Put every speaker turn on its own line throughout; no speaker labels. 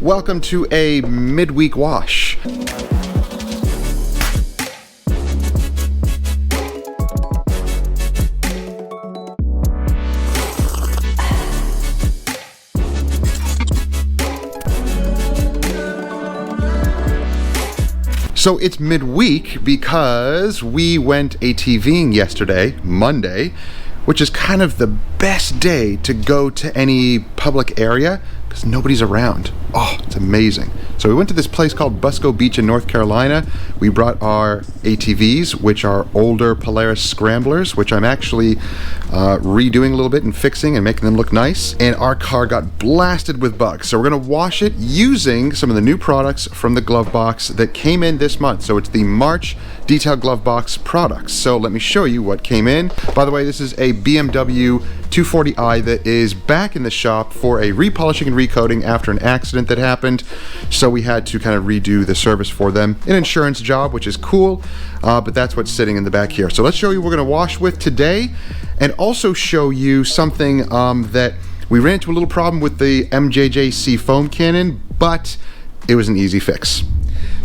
Welcome to a midweek wash. So it's midweek because we went ATVing yesterday, Monday, which is kind of the best day to go to any public area because nobody's around. Oh, it's amazing. So we went to this place called Busco Beach in North Carolina. We brought our ATVs, which are older Polaris Scramblers, which I'm actually redoing a little bit and fixing and making them look nice. And our car got blasted with bugs. So we're gonna wash it using some of the new products from the Glovebox that came in this month. So it's the March Detail Glovebox products. So let me show you what came in. By the way, this is a BMW 240i that is back in the shop for a repolishing and recoating after an accident that happened. So we had to kind of redo the service for them. An insurance job, which is cool, but that's what's sitting in the back here. So let's show you what we're gonna wash with today and also show you something that we ran into a little problem with the MJJC foam cannon, but it was an easy fix.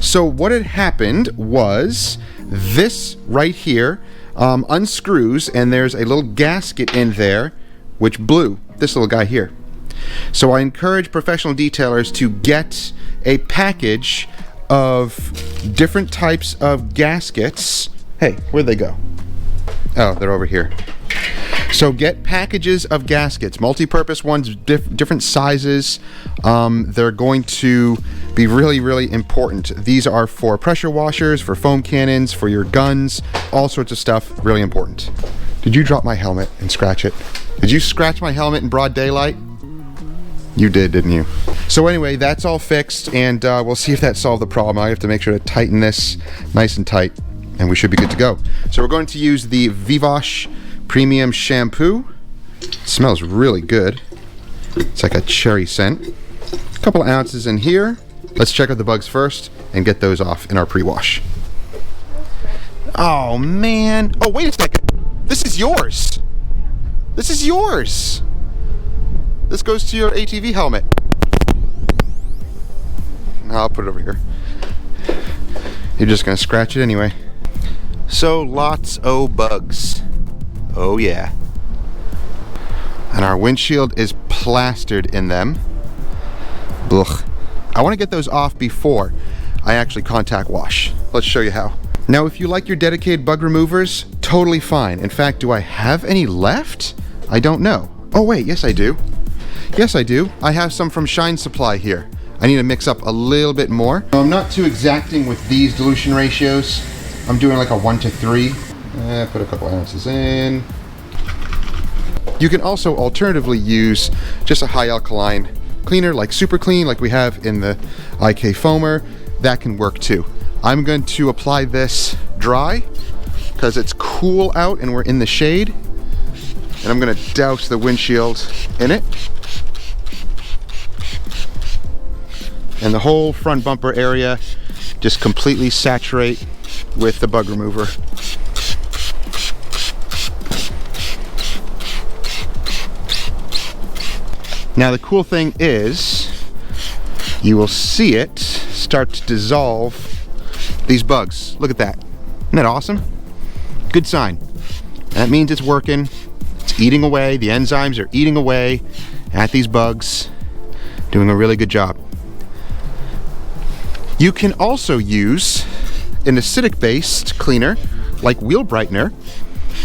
So what had happened was this right here unscrews and there's a little gasket in there which blew, this little guy here. So I encourage professional detailers to get a package of different types of gaskets. Hey, where'd they go? Oh, they're over here. So get packages of gaskets, multi-purpose ones, different sizes. They're going to be really, really important. These are for pressure washers, for foam cannons, for your guns, all sorts of stuff, really important. Did you drop my helmet and scratch it? Did you scratch my helmet in broad daylight? You did, didn't you? So anyway, that's all fixed, and we'll see if that solved the problem. I have to make sure to tighten this nice and tight, and we should be good to go. So we're going to use the Weekday Premium Shampoo. It smells really good. It's like a cherry scent. A couple of ounces in here. Let's check out the bugs first and get those off in our pre-wash. Oh man. Oh, wait a second. This is yours. This is yours. This goes to your ATV helmet. I'll put it over here. You're just gonna scratch it anyway. So lots of bugs. Oh yeah. And our windshield is plastered in them. Ugh. I want to get those off before I actually contact wash. Let's show you how. Now if you like your dedicated bug removers, totally fine. In fact, do I have any left? I don't know. Oh wait, yes I do. Yes I do. I have some from Shine Supply here. I need to mix up a little bit more. I'm not too exacting with these dilution ratios. I'm doing like a 1:3. Put a couple ounces in. You can also alternatively use just a high alkaline cleaner like Super Clean like we have in the IK foamer. That can work too. I'm going to apply this dry because it's cool out and we're in the shade. And I'm going to douse the windshield in it. And the whole front bumper area just completely saturate with the bug remover. Now the cool thing is you will see it start to dissolve these bugs. Look at that. Isn't that awesome? Good sign. That means it's working. It's eating away. The enzymes are eating away at these bugs. Doing a really good job. You can also use an acidic based cleaner like Wheel Brightener,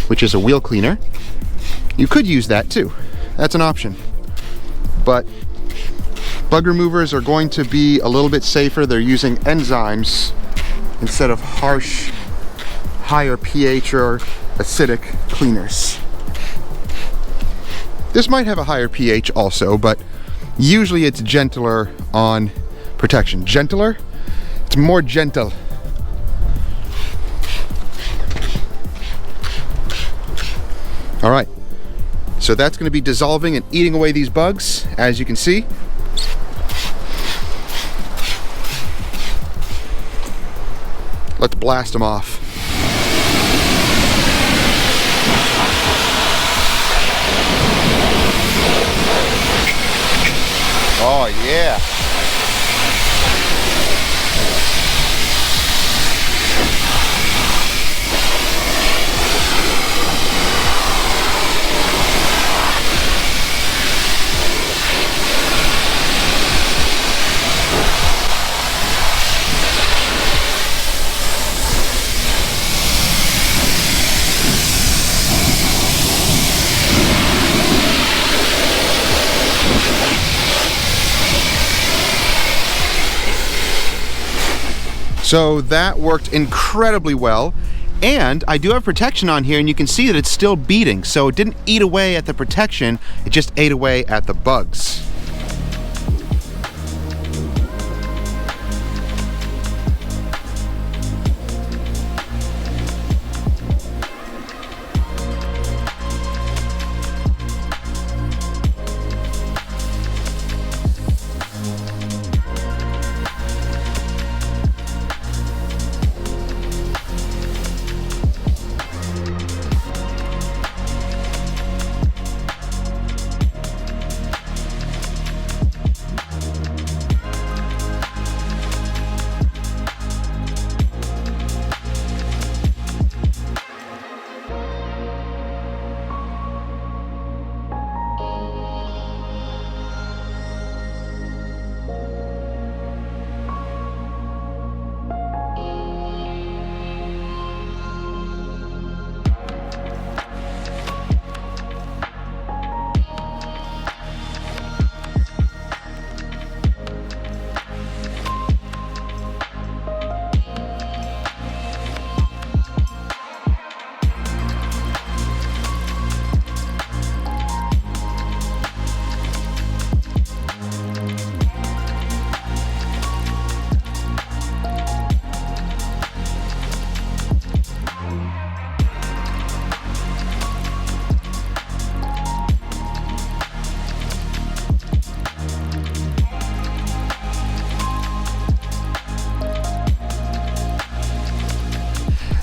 which is a wheel cleaner. You could use that too. That's an option. But bug removers are going to be a little bit safer. They're using enzymes instead of harsh, higher pH or acidic cleaners. This might have a higher pH also, but usually it's gentler on protection. Gentler? It's more gentle. All right. So that's going to be dissolving and eating away these bugs, as you can see. Let's blast them off. Oh yeah. So that worked incredibly well. And I do have protection on here, and you can see that it's still beating. So it didn't eat away at the protection, it just ate away at the bugs.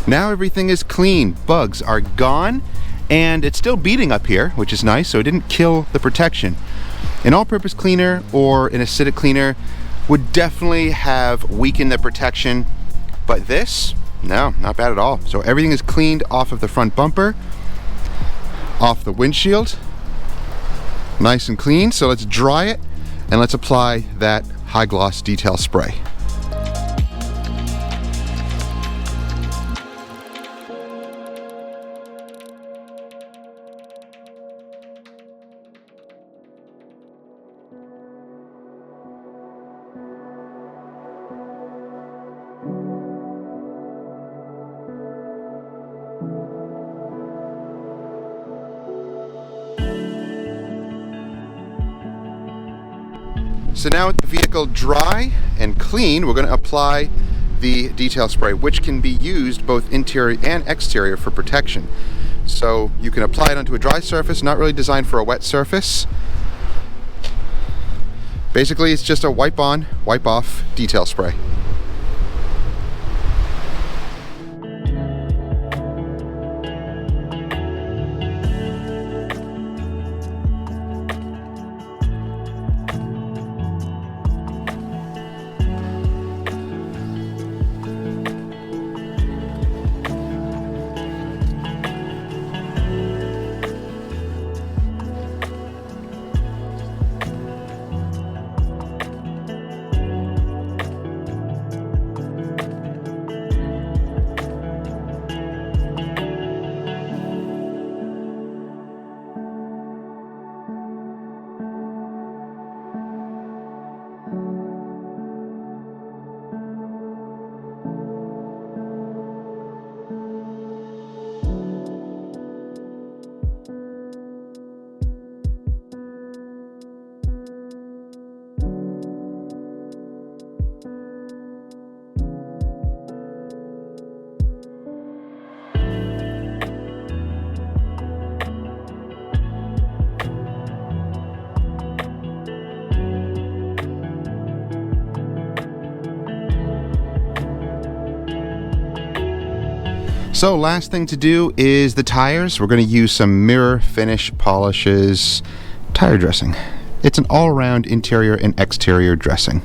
Now everything is clean, bugs are gone, and it's still beating up here, which is nice, so it didn't kill the protection. An all-purpose cleaner or an acidic cleaner would definitely have weakened the protection, but this, no, not bad at all. So everything is cleaned off of the front bumper, off the windshield, nice and clean. So let's dry it and let's apply that high gloss detail spray. So now with the vehicle dry and clean, we're going to apply the detail spray, which can be used both interior and exterior for protection. So you can apply it onto a dry surface, not really designed for a wet surface. Basically, it's just a wipe on, wipe off detail spray. So last thing to do is the tires. We're going to use some mirror finish polishes tire dressing. It's an all-around interior and exterior dressing.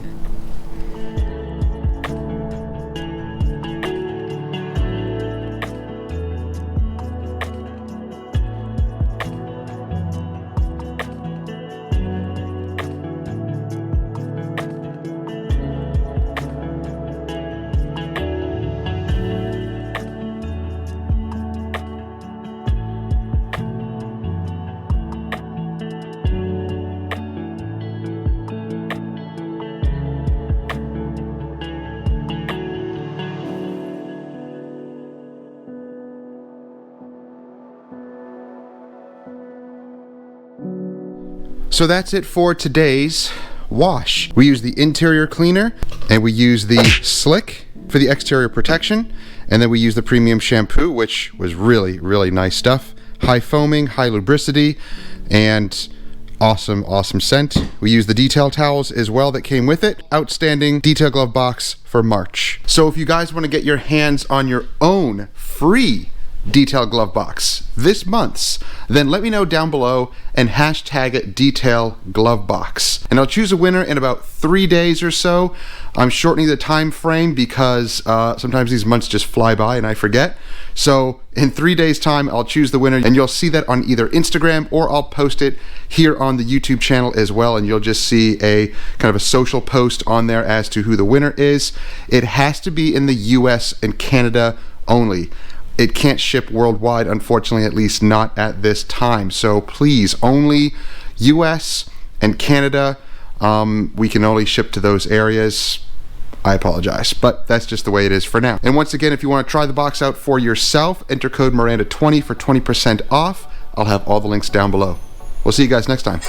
So that's it for today's wash. We use the interior cleaner and we use the slick for the exterior protection, and then we use the premium shampoo, which was really, really nice stuff. High foaming, high lubricity, and awesome scent. We use the detail towels as well that came with it. Outstanding detail glove box for March. So if you guys want to get your hands on your own free detail glove box this month's, then let me know down below and hashtag it detail glove box, and I'll choose a winner in about 3 days or so. I'm shortening the time frame because sometimes these months just fly by and I forget. So in 3 days time I'll choose the winner, and you'll see that on either Instagram or I'll post it here on the YouTube channel as well, and you'll just see a kind of a social post on there as to who the winner is. It has to be in the US and Canada only. It can't ship worldwide, unfortunately, at least not at this time. So please, only US and Canada. We can only ship to those areas. I apologize, but that's just the way it is for now. And once again, if you want to try the box out for yourself, enter code Miranda20 for 20% off. I'll have all the links down below. We'll see you guys next time.